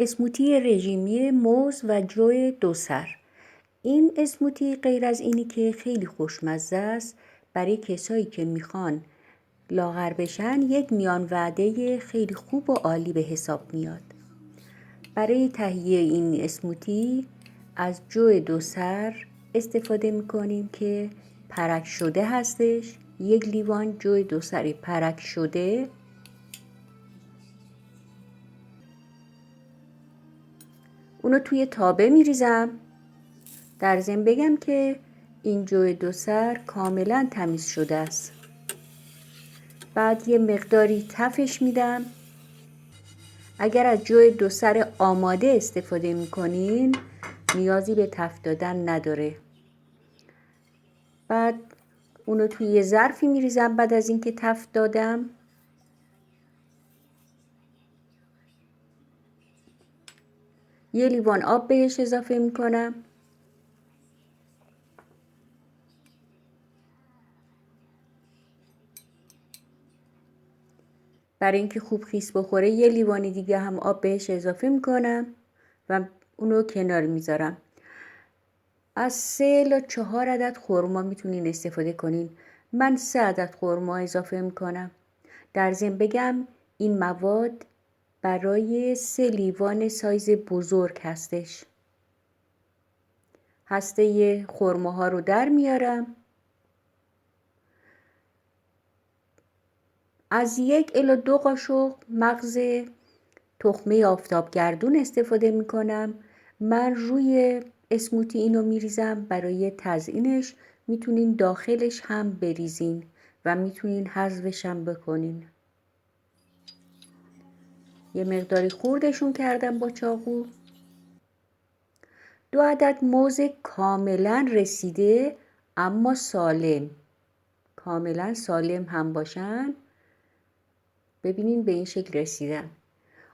اسموتی رژیمی موز و جو 2 سر. این اسموتی غیر از اینی که خیلی خوشمزه است، برای کسایی که میخوان لاغر بشن یک میان وعده خیلی خوب و عالی به حساب میاد. برای تهیه این اسموتی از جو 2 سر استفاده میکنیم که پرک شده هستش. 1 لیوان جو 2 سر پرک شده، اونو توی تابه میریزم. در ضمن بگم که این جو 2 سر کاملا تمیز شده است. بعد یه مقداری تفش میدم. اگر از جو 2 سر آماده استفاده میکنین نیازی به تف دادن نداره. بعد اونو توی یه ظرفی میریزم. بعد از اینکه تف دادم یه لیوان آب بهش اضافه میکنم. برای اینکه خوب خیس بخوره یه لیوان دیگه هم آب بهش اضافه میکنم و اونو کنار میذارم. از 3 الی 4 عدد خرما میتونین استفاده کنین. من 3 عدد خرما اضافه میکنم. در ضمن بگم این مواد برای 3 لیوان سایز بزرگ هستش. هسته خرماها رو در میارم. از 1 الی 2 قاشق مغز تخمه آفتابگردون استفاده میکنم. من روی اسموتی اینو میریزم. برای تزیینش میتونین داخلش هم بریزین و میتونین حذفش هم بکنین. یه مقداری خوردشون کردم با چاقو. 2 عدد موز کاملا رسیده اما سالم، کاملا سالم هم باشن. ببینین به این شکل رسیدن.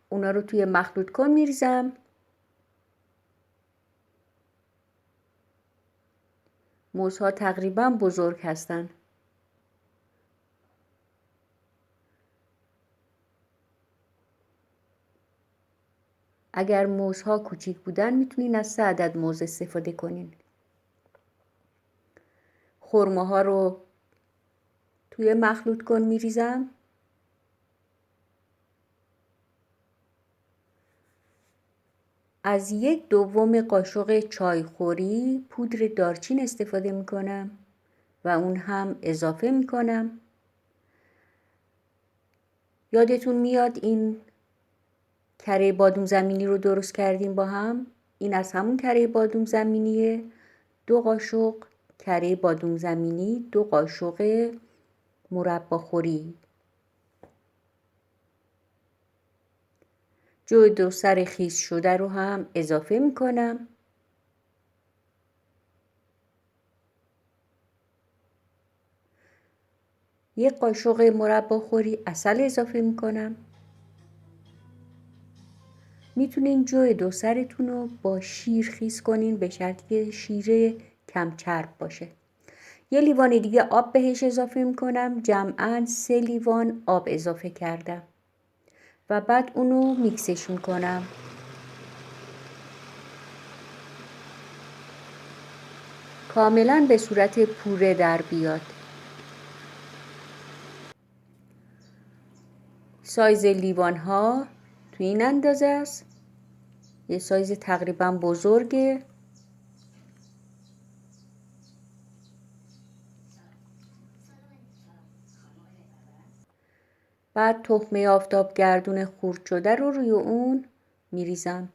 اونا رو توی مخلوط کن میریزم. موزها تقریبا بزرگ هستن. اگر موزها کوچیک بودن میتونین از 3 عدد موز استفاده کنین. خرماها رو توی مخلوط کن میریزم. از 1/2 قاشق چایخوری پودر دارچین استفاده میکنم و اون هم اضافه میکنم. یادتون میاد این کره بادوم زمینی رو درست کردیم با هم. این از همون کره بادوم زمینیه. 2 قاشق کره بادوم زمینی، 2 قاشق مرباخوری. جو 2 سر خیس شده رو هم اضافه میکنم. یک قاشق مرباخوری عسل اضافه میکنم. میتونین جو 2 سرتون رو با شیر خیس کنین به شرطی که شیر کم چرب باشه. 1 لیوان دیگه آب بهش اضافه میکنم. جمعاً 3 لیوان آب اضافه کردم و بعد اونو میکسش میکنم. کاملا به صورت پوره در بیاد. سایز لیوان ها تو این اندازه است. یه سایز تقریبا بزرگه. بعد تخمه آفتابگردون خورد شده رو روی اون میریزم.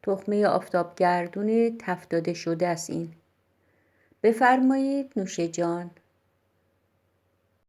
تخمه آفتابگردون تف داده شده است این. بفرمایید نوش جان.